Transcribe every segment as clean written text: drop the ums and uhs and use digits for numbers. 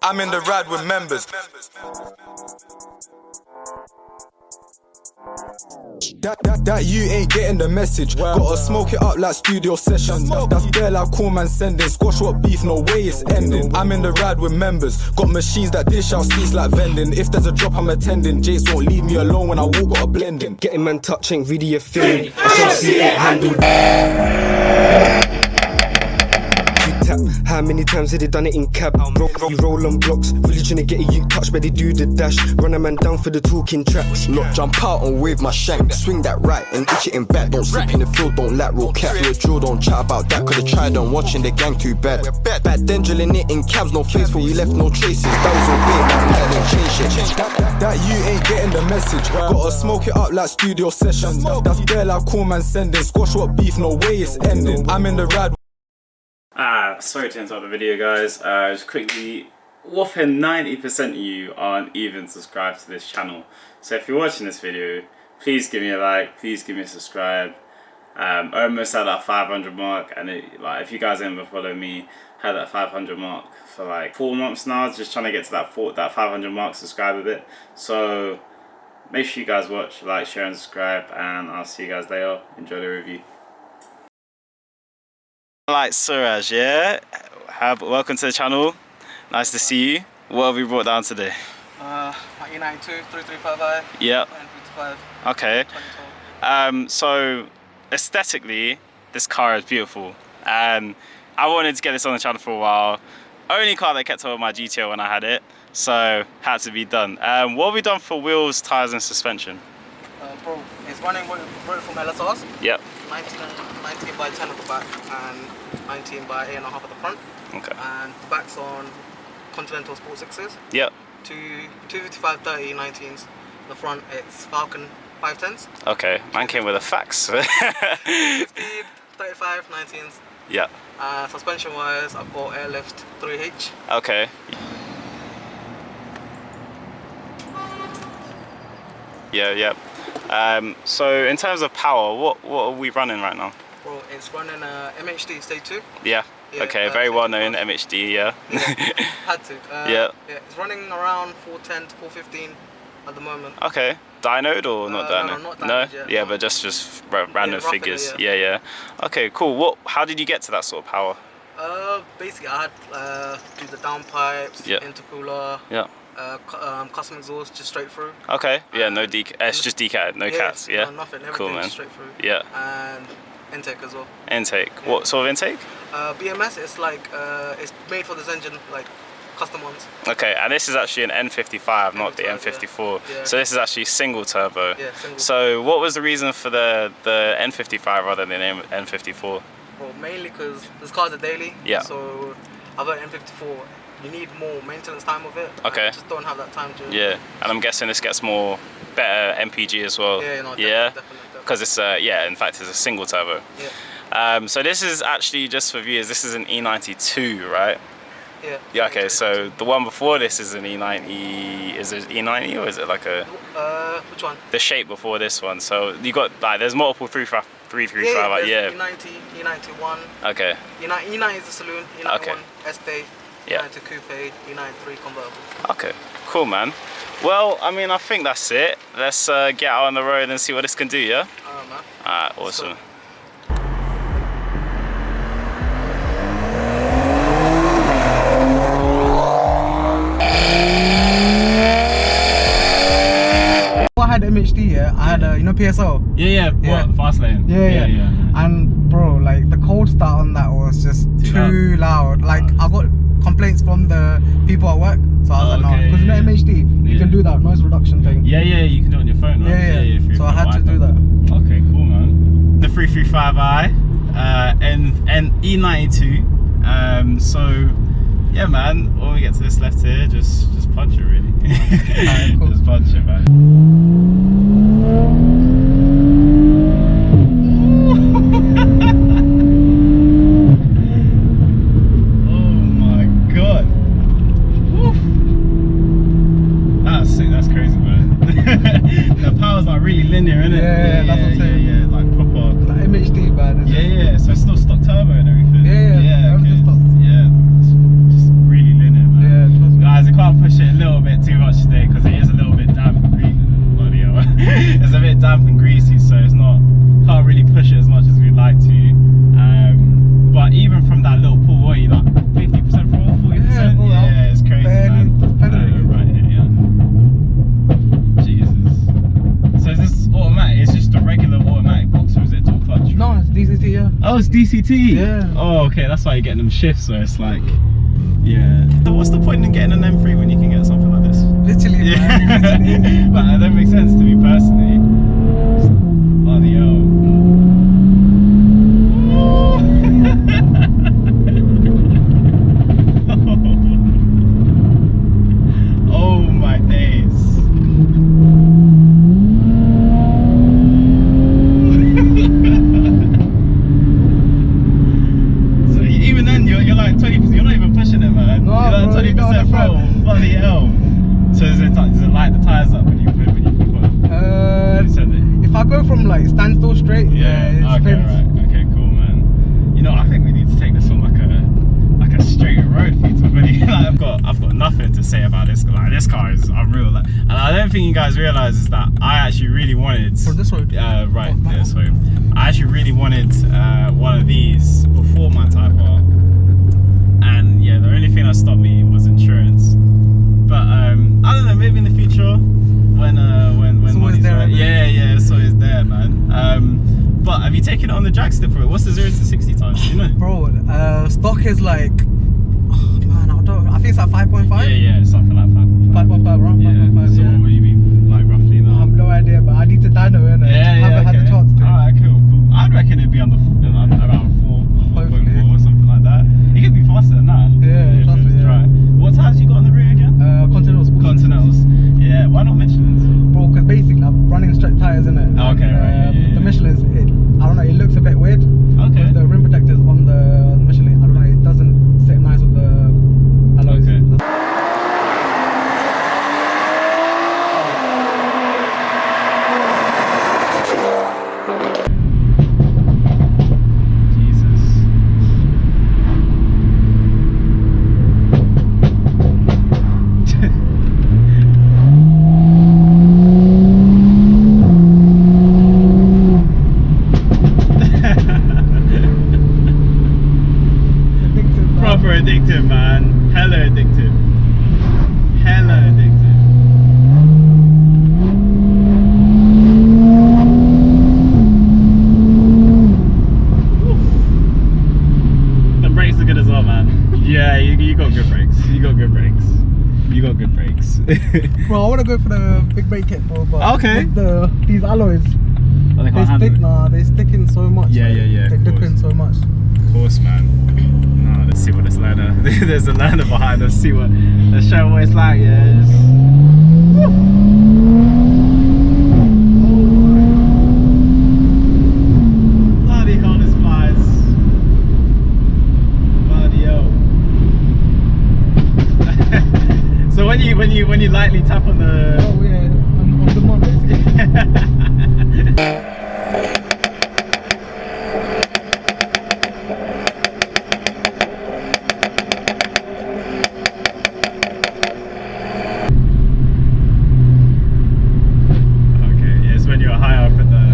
I'm in the ride with members. That you ain't getting the message. Gotta smoke it up like studio sessions. That's bare like cool man sending. Squash what beef, no way it's ending. I'm in the ride with members. Got machines that dish out seeds like vending. If there's a drop I'm attending. Jace won't leave me alone when I walk, got a blending. Getting man touch ain't really a thing. SMC ain't handled. How many times have they done it in cab? You roll on blocks, really trying to get a you touch, but they do the dash. Run a man down for the talking tracks. Not jump out and wave my shank. Swing that right and itch it in back. Don't sleep in the field, don't lateral cap. Do a drill, don't chat about that. Could've tried on watching the gang too bad. Back then drilling it in cabs, no faithful, we left no traces. That was all big, man, didn't change it. That you ain't getting the message. Gotta smoke it up like studio sessions. That's bare like cool man sending. Squash what beef, no way it's ending. I'm in the ride. Sorry to interrupt the video, guys. Just quickly, whopping 90% of you aren't even subscribed to this channel. So if you're watching this video, please give me a like, please give me a subscribe. Almost at that 500 mark, and like if you guys haven't followed me, had that 500 mark for like 4 months now. Just trying to get to that 500 mark subscriber bit. So make sure you guys watch, like, share, and subscribe, and I'll see you guys later. Enjoy the review. Like Suraj, yeah? Welcome to the channel. Nice to see you. What have we brought down today? My E92 335I. Yep. N55. Okay. So aesthetically, this car is beautiful, and I wanted to get this on the channel for a while. Only car that kept up with my GTO when I had it, so had to be done. What have we done for wheels, tires, and suspension? Bro, it's running with from LSRs. Yep. 19 by 10 at the back and 19 by 8.5 at the front. Okay. And the back's on Continental Sport 6s. Yep. 255 30 19s. The front it's Falcon 510s. Okay, man came with the facts. 50 35 19s. Yeah. Suspension wise, I've got Airlift 3H. Okay. Yeah. So in terms of power, what are we running right now? Bro, it's running MHD Stage 2. Yeah. Okay, very well known MHD, yeah. Had to. Yeah. It's running around 410 to 415 at the moment. Okay. Dynoed or not dynoed? No, not dynoed yet. Yeah, but just random figures. Yeah. Okay, cool. How did you get to that sort of power? Basically I had do the downpipes, intercooler. Yeah. Custom exhaust just straight through. Okay, yeah, no it's just decat, no cats, yeah? No, nothing, everything cool, man. straight through. Yeah. And intake as well. Intake, what sort of intake? BMS, it's like, it's made for this engine, like custom ones. Okay, and this is actually an N55, not the N54. Yeah. So this is actually single turbo. Yeah, single. So what was the reason for the N55 rather than N54? Well, mainly because this car's a daily. Yeah. So I've got an N54. You need more maintenance time with it. Okay. I just don't have that time to. Yeah, and I'm guessing this gets better MPG as well. Yeah, no, yeah. Definitely. Because it's in fact it's a single turbo. Yeah. So this is actually, just for viewers, this is an E92, right? Yeah. Yeah. Okay. So the one before this is an E90. Is it E90 or is it like a? Which one? The shape before this one. So you got like there's multiple 335. Yeah. E90, E91. Okay. E90 is the saloon. E91 okay. Estate. Yeah. E92 coupe. E93 convertible. Okay. Cool, man. Well, I mean, I think that's it. Let's get out on the road and see what this can do. Yeah. Alright, man. Alright. Awesome. So, I had MHD, yeah. I had you know PSO. Yeah. What? Fast lane. Yeah. And bro, like the cold start on that was just too loud. Like I got complaints from the people at work, so I was like, no, because you know MHD, you can do that noise reduction thing. Yeah, you can do it on your phone, right? Yeah. So I had to do that. Okay, cool, man. The 335i, and E92. So yeah, man. When we get to this left here, just punch it, really. Alright, cool. Just punch it, man. Really linear, isn't it? Yeah, that's what I'm saying. Yeah, like proper. Like MHD, man. Yeah. So it's still stock turbo and everything. Yeah. Okay. Yeah, it's just really it's DCT. Yeah. Oh, okay, that's why you're getting them shifts where it's like, yeah. So what's the point in getting an M3 when you can get something like this? Literally, Yeah. man. Literally. But that don't make sense to me personally. Bloody hell. Oh my days. So even then you're like 20%, you're not even pushing it, man. No, you're like bro, you got 20% the front. full. Bloody hell. So does it light the tyres up when you put If I go from like standstill straight, yeah, it okay, spins. right. Okay, cool, man. You know, I think we need to take this on like a straight road for you to really, like, I've got nothing to say about this. Like, this car is unreal. Like, and I don't think you guys realize is that I actually really wanted. For this road? Right. Oh, Yeah, so I actually really wanted one of these before my Type R, and yeah, the only thing that stopped me was insurance. But I don't know, maybe in the future when money's there, right. isn't it? Yeah, so it's there, man. But have you taken it on the drag strip for it? What's the 0 to 60 times? Do you know? Bro, stock is like, oh, man, I think it's like 5.5. Yeah, something like 5.5. 5.5, right? Yeah. 5.5. So Yeah. what would you be like roughly I now? have no idea, but I need to dyno in it. Yeah, I haven't had the chance to. Alright, cool. I'd reckon it'd be on around 4.4 or something like that. It could be faster than that. Yeah, if trust it's me, yeah. dry. What tires you got on the rear again? Continental Sports. Continentals. Yeah, why not Michelin's? Bro, because basically I'm running straight tires in it. Okay, right, yeah. The Michelin's, I don't know, it looks a bit weird. Okay. With the rim protectors on the Michelin, I don't know, it doesn't sit nice with the alloys. Okay. Jesus. Addictive, man. Proper addictive, man. Hella addictive. Hella addictive. The brakes are good as well, man. Yeah, you got good brakes. You got good brakes. You got good brakes. Bro, I want to go for the big brake kit, bro, but Okay. with these alloys, Oh, they they can't handle stick, it. they stick in so much. Yeah, like, yeah, yeah, They of dip course. in so much. Of course, man. No, let's see what this learner. There's a learner behind us. Let's show what it's like. Yeah. Bloody hell, this flies. Bloody hell. So when you lightly tap on the. Oh yeah, on demand basically. Okay, yeah, it's when you're high up in the.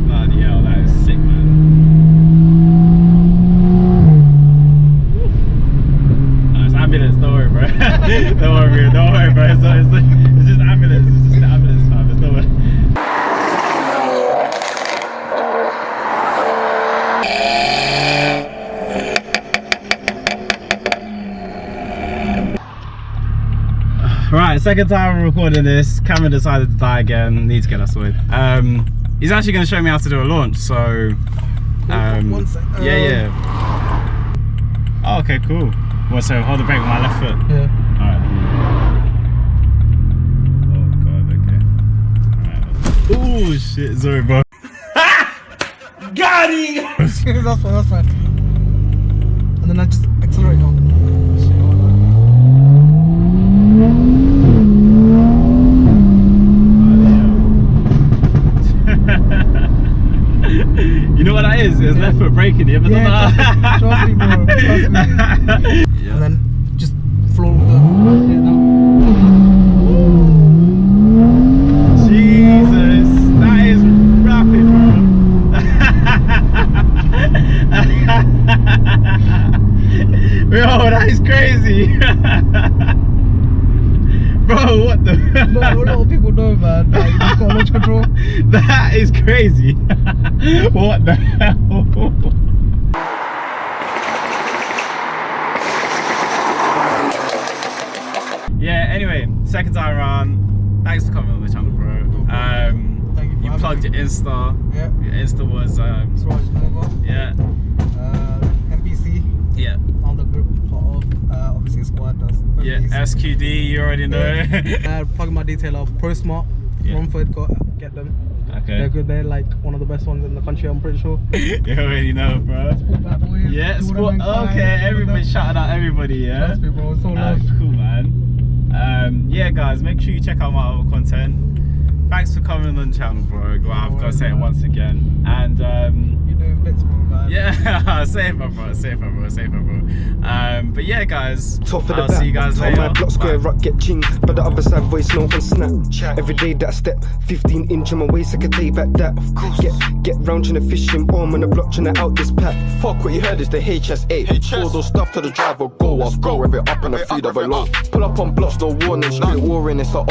Bloody hell, that is sick, man. No, it's ambulance, don't worry, bro. don't worry, bro. It's just ambulance. It's just the ambulance, fam. It's no way. Right, second time I'm recording this. Camera decided to die again. Need to get that sorted. He's actually going to show me how to do a launch. So, One sec. yeah. Oh, okay, cool. Well, so hold the brake with my left foot. Yeah. Alright. Oh god, okay. Alright. Oh shit, sorry, bro. Got him! That's fine. And then I just accelerate on. You know what that is? It's left foot braking. You ever done that? Trust me, bro. Trust me. Yeah. And then just floor with the. Yeah, now. Jesus, that is rapid, bro. Yo, that is crazy. Bro, what the? Bro, a lot of people know, man. Like, you just got launch control. That is crazy. What the hell? Yeah, anyway, second time around. Thanks for coming on the channel, bro. Thank you for you plugged your Insta. Yeah. Your Insta was Swaraj Nova. yeah. NPC. Yeah. On the group of obviously squad. That's Yeah, SQD, you already know. Plugging my detailer, ProSmart, Yeah. Romford, get them. Okay. They're good. They're like one of the best ones in the country, I'm pretty sure. You already know, bro. Bad boys, Yeah, Jordan sport. Mankind, Okay, everybody Jordan- shouting out everybody, yeah? Trust me, bro. So love. Cool, man. Yeah, guys, make sure you check out my other content. Thanks for coming on the channel, bro. I've got to say it once again. And You're doing bits, bro, man. yeah, safe, bro. But yeah, guys, Top of the I'll back, see you guys on later. my block square Bye. rock get ching, but the other side voice no on snap. Every day that I step, 15 inch on my waist, I can take back that. Get round trying to fish him, arm on the block trying to out this pack. Fuck what you heard is the HS8. All those stuff to the driver, go. I'll go, rev it up on the 300. Pull up on blocks, no warning, straight warring, it's a